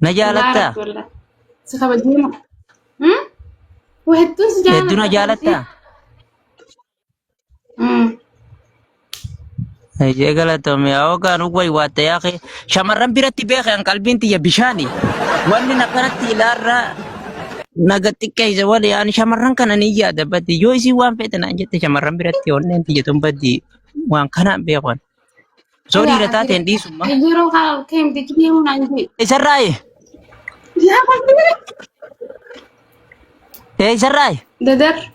نجالتا جارت ولا سخبدينا وهدوس هدو جالت نجالتا جيغلتهم يا اوغان وغوي وات يا اخي شمرن برتي بيخ ان قلبي يا بشاني واني نكنت لارا نغتي كاي زوال يعني شمرن كان نيجا دبتي يوسي وان فتنا انجت شمرن برتي ون انت جتم بدي وان كان بيخون سوري أيا رتات هدري اندي سما أيرو قال كيم تجيبي من عندي سراي يا بابا اي سراي ددر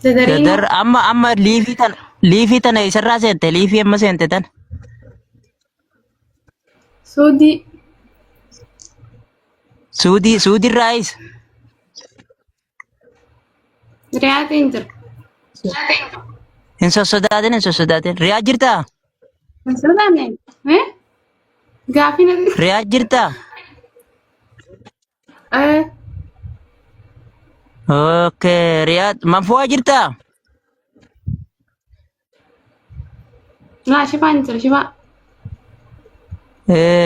تدر ددرينو اما ليفي تن اي سرا سنت ليفي اما سنت تن سودي سودي الرئيس ريال انتر ان سودادين رياض جرتا مثلا ايه قافين رياض جرتا ايه اوكي رياض منفوع جرتا لا شوفا انتر شوفا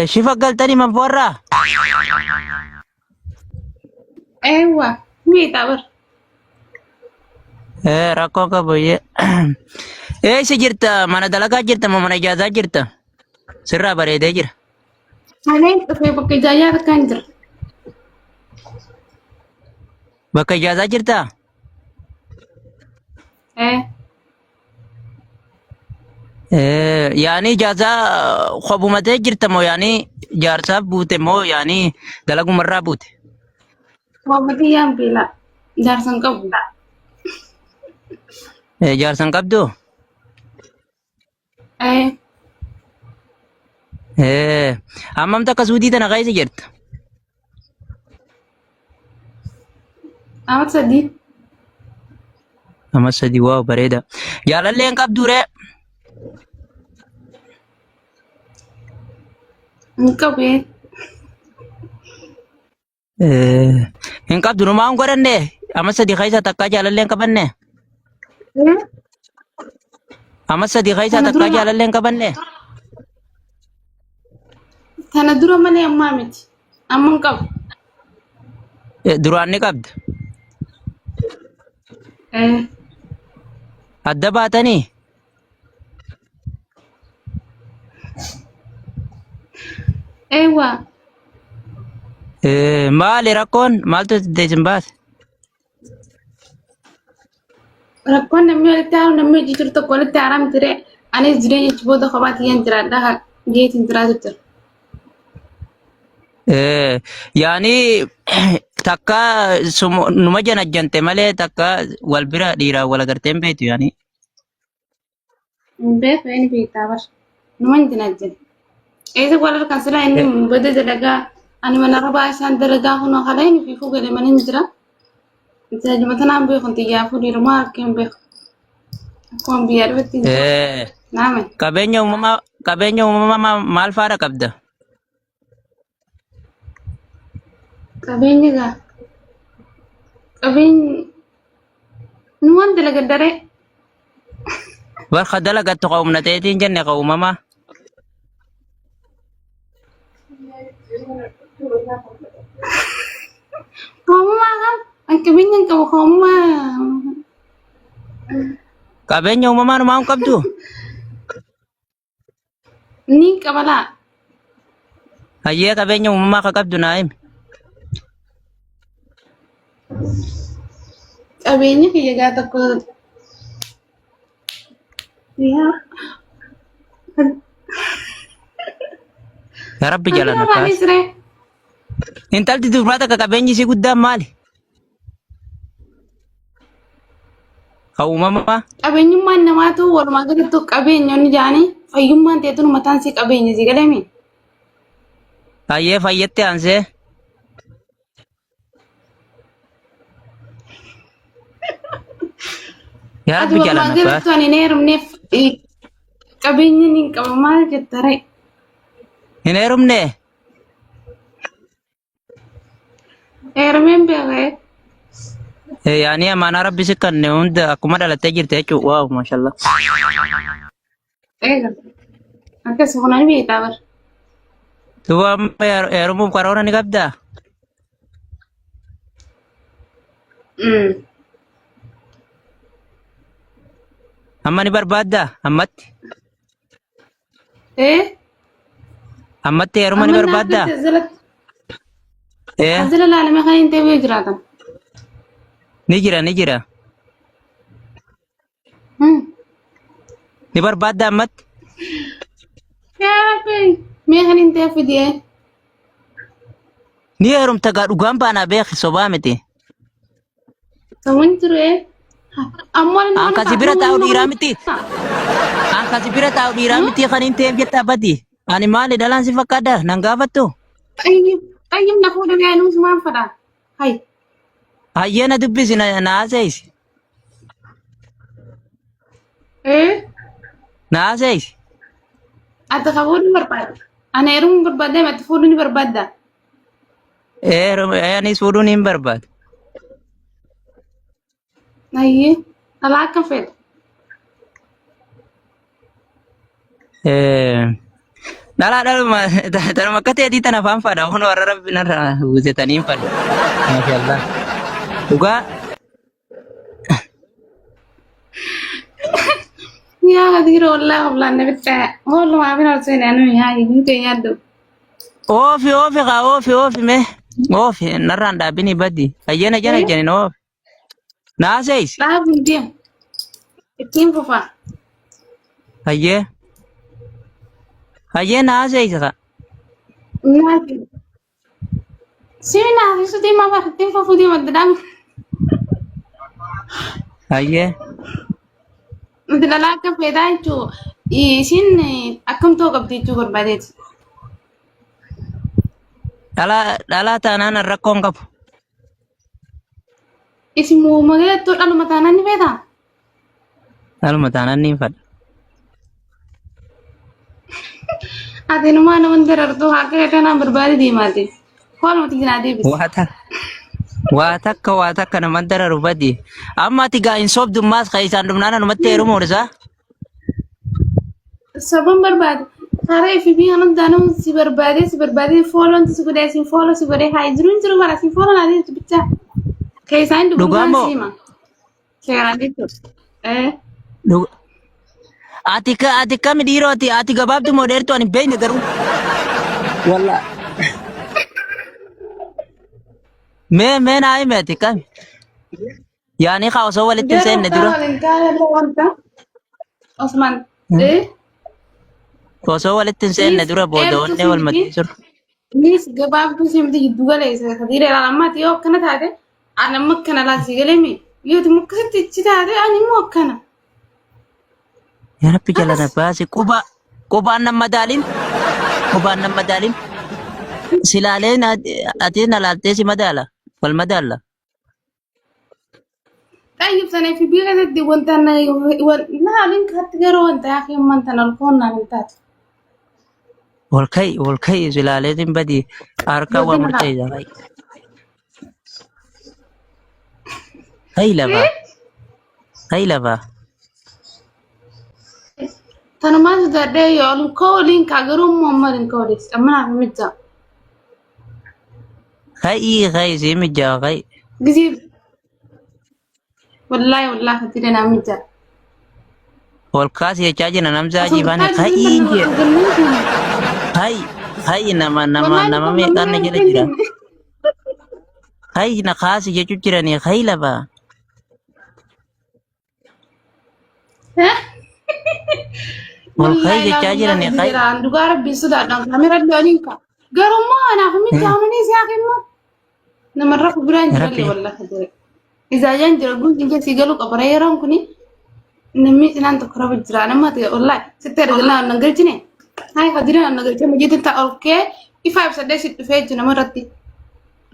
شوف قلتني منفوع را ايوه مي تابر ركو كبوي سجرتا mana dalaga jirta mana jaza jirta sirra barede jira عليك في بقى جايات كانتر bakka jaza jirta ايه yani jaza khobumate jirta mo yani jarsa bute mo yani dalagu marra bute هو بديان بلا دارسن قبل jarsan qabdu ايه ammam takka suudii tana keessa jirta اما تصدي amma sadi waaw bareeda jaalalleen qabdu ree نكبي hin qabdu numaan godhanne amma sadi keessa takka jaalalleen qabanne ايه amma sadi keessa انا takka درا jaalalleen qabanne انا درا مالي امامتي اما نكب duraan ni qabda ايه adda baatanii ايوه maali rakkoon maaltu deesin baase ركون نمي تعرف نمي جيتر تقول تعرف ترى أنا زري يجبو ده خبات ينترى ده جيت ينترى تر yaani takka numa janajjante malee takka wal bira dhiiraa wal agarteen beektu yaani بيت وين في تابر نمن تنجد إذا قال كان سلا إني بدي دلقا أنا من ربع عشان دلقا هنا خليني في فوق اللي من ينترى إذا مثلا عم بيخون تجافو دي رما كم بيخ كم بيار بتنجد نعم qabeenya uumamaa maal faadha qabda كابين جا كابين نوان دلقا دري warra dalagattu ka humnateetiin jenne ka uumamaa كوما كم أن كابين كم كوما qabeenya uumamaa numaa hin qabdu نين كبلا hayyee qabeenya uumamaa ka qabdu naa himi Qabeenyi kiyya gaa tokko yaa yaa rabbi kan jalan dura akkaas maalis ree intalti durbaa takka qabeenyi isii guddaan maali ka uumamaa qabeenyummaan namaatu walumaa galatti qabeenyonni jaanii fayyummaan teetun mataan si qabeenya si galame hayyee fayyatte aansee yaa ati rabbi jalan walumaa akkaas galatti ani hin heerumneef qabeenyi ni qaba maal jetta ree hin heerumne heerumeen beekee yaani amaanaa rabbi si kanne hunda akkuma dhalattee jirte jechuu waaw maashallah eega akkas kunani beektaa bar Duba amma heerumuuf karoora ni qabdaa? Amma ni barbaaddaa? Ammatti? Ammatti heeruma ni amma barbaaddaa? naaf zala Eh, azala laalame kan hin ta'e jiraatan. ni jira. Ni barbaaddaa ammatti? Mee kan hin ta'e fidee. Ni heerumta gaa dhugaan baanaa beeki sobaa miti. Sawan ture. Ammoo An kasi bira taa'u dhiiraa miti. An kasi bira taa'u dhiiraa miti kan hin ta'eef jettaa badi. Ani maali dhalaan si fakkaadda nan gaafattu? Qayyim na fuudhan yaa'inuu sumaan fadhaa. Hai. Hayyee na dubbisi na haasa'isi. Na haasa'isi. Ati ka fuudhu barbaada. Ana heerumuu barbaadda ati fuudhu ni barbaadda. Anis fuudhuun hin barbaadu. Ayyee. Alaa akka fedha. Dhaluma akka ta'eetii tana afaan fadha. Kun warra rabbi narraa buusetanii hin fadhu. Maashaallah. Dhugaa Yaa kadiira wallaahi wallaan nabitta. Walumaa fi narseen anu yaa hiiku yaaddu. oofi mee. Oofi narraan dhaabbini baddi. Hayyena jana janin oofi. Naasees. Dhaabuun deemu. Ittiin fufaa. Hayyee. Hayyee naasees ka. Naafi. Simi naafi sutii mafa ittiin fufuu deema dadhamu. Hayyee. Nuti dhalaa akka feetaa jechuun isin akkam ta'uu qabdi jechuu barbaadeeti. Dhalaa taanaan rakkoon qabu. Isin muummagaleettoo dhaluma taanaan ni feetaa? Dhaluma taanaan ni fadha. Ati numaa nama darartuu akka kanaan barbaade deemaati. Koolumatti jinaa deebisi. Waa takka naman dararu badi. Amma ati gaa hin soobdummaas ka isaan dhumnaana numatti heerumuu isaa? Saban barbaade. Karaa fi biyya hundaanuu si barbaade fooloon si godhee si fooloo si godhee haa jiru bara si fooloo naa deemtu bichaa. Ka isaan Dhugaa dhugumaan moo? siima. Seeraan jechuudha. Ati kami dhiirooti? Ati gabaabdu moo dheertuu ani hin beekne garuu. Wallaa. Mee naa hime ati kami? Yaani kaa osoo walitti hin seenne dura. Osman. Osoo walitti hin seenne dura booda onnee wal maddisiisu. Nis gabaabduu simti giddu galeessa kadiira ilaalammaati yoo akkana taate ani amma akkana laasii galemi yooti mukkasitti ichi taate ani immoo akkana. Yaa Rabbi jala na baasi qubaan nan madaalin. Silaalee ati na laaltee si madaala. Wal madaalla. Tayyib sana fi biyya keessatti wanta naalin kaatti garuu wanta yaa keemman tan alkoon naan hin taate. Wal kai silaalee sin badi harka waa murteessa kai. Hai lafaa. Tanumaa sodaadhee yoo alkoo waliin kaa garuu immoo amma waliin kaa waliin amma naaf mijaa. Kai si mijaa kai. Gizii wallaahi katti naa mijaa. Wal kaasi jechaa jira namsaa jiifaan kai inje. Hai nama meeqaan na jala jira. Hai na kaasi jechuu jiranii kai lafaa. Wal kai jechaa jiranii kai. Dhugaa rabbiin sodaadhaan kaamera waliin kaa. Garuu immoo anaaf mijaa amanii siyaa kennu. Namarra kubiraan jirallee wallaahi jira. Izaajaan jira guutiin keessi galuu qaba yeroon kuni namni cinaan tokko rafa jira nama ta'e wallaahi sitti ergalaa na galchine. Hai hadira na galchine mujjii ta olkee ifa ibsadee si dhufee jiru namarratti.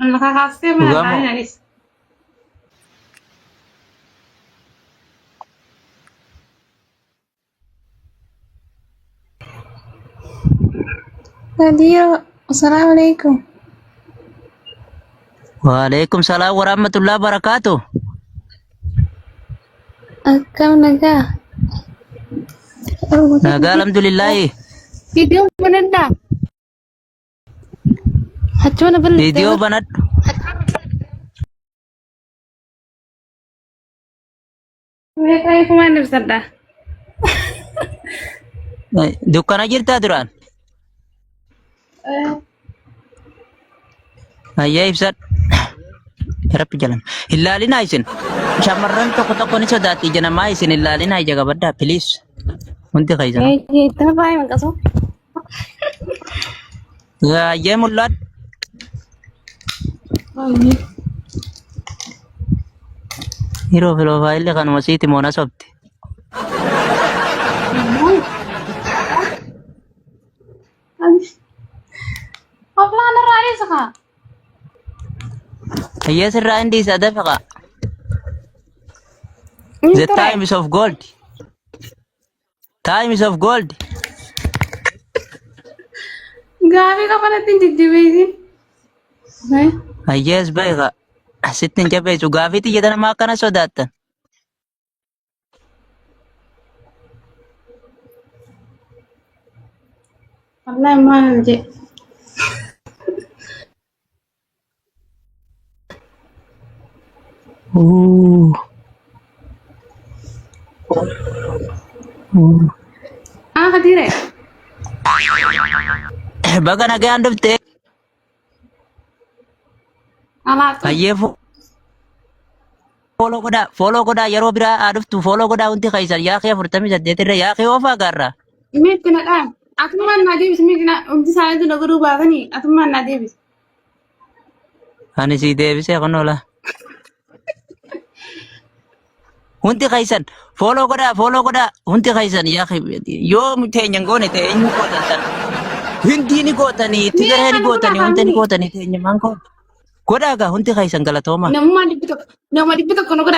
Anna kaasee mana naanis. Nadia, assalamualaikum. Waalaikumsalam warahmatullahi wabarakatuh. Akkam nagaa. Nagaa alhamdulillah. Video mana dah? Hachuma na balit. Video banadhu. Meeqa kumaan ibsadha. Dukkana jirtaa duraan? Ayyee ibsadhu. Rabbi jalan. Ilaalinaa isin. Shamarran tokko ni sodaatti ija namaa isin ilaalinaa ija qabaddaa please. Wanti keessan. Ittana baay'ee manqasu. Ayyee mul'adhu. Yeroo filoofaayillee kanuma siiti moona sobti. Qoflaan irraa dhiisa kaa. Ayyee sirraa hindi isa dafaqa. The time is of gold. Time is of gold. Gaafii qabanatti hin jijjibeesin. Ayyees beeka. Asitti hin jabeessu gaafii xiyyeeta namaa akkana sodaattan. Wallaahi maal jedhe. Kadire. Baga nagaan dhuftee. Alaatu. Ayyee follow godhaa yeroo biraa haa dhuftu follow godhaa wanti keessan yaaqee 48 irra yaaqee oofaa gaarraa. Meetti na dhaan. Atummaan naa deebis meetti na umti isaaniitu na godhuu baatanii atummaan naa deebis. Ani sii deebisee kun oola. Wanti keessan follow godhaa wanti keessan yaaqee yoo teenyan goone teenyu gootan. Hindi ni gootanii itti garee ni gootanii wanti ni gootanii teenyumaan godhaa gaa wanti keessan galatooma. Namummaa dhibbi tokko na godha.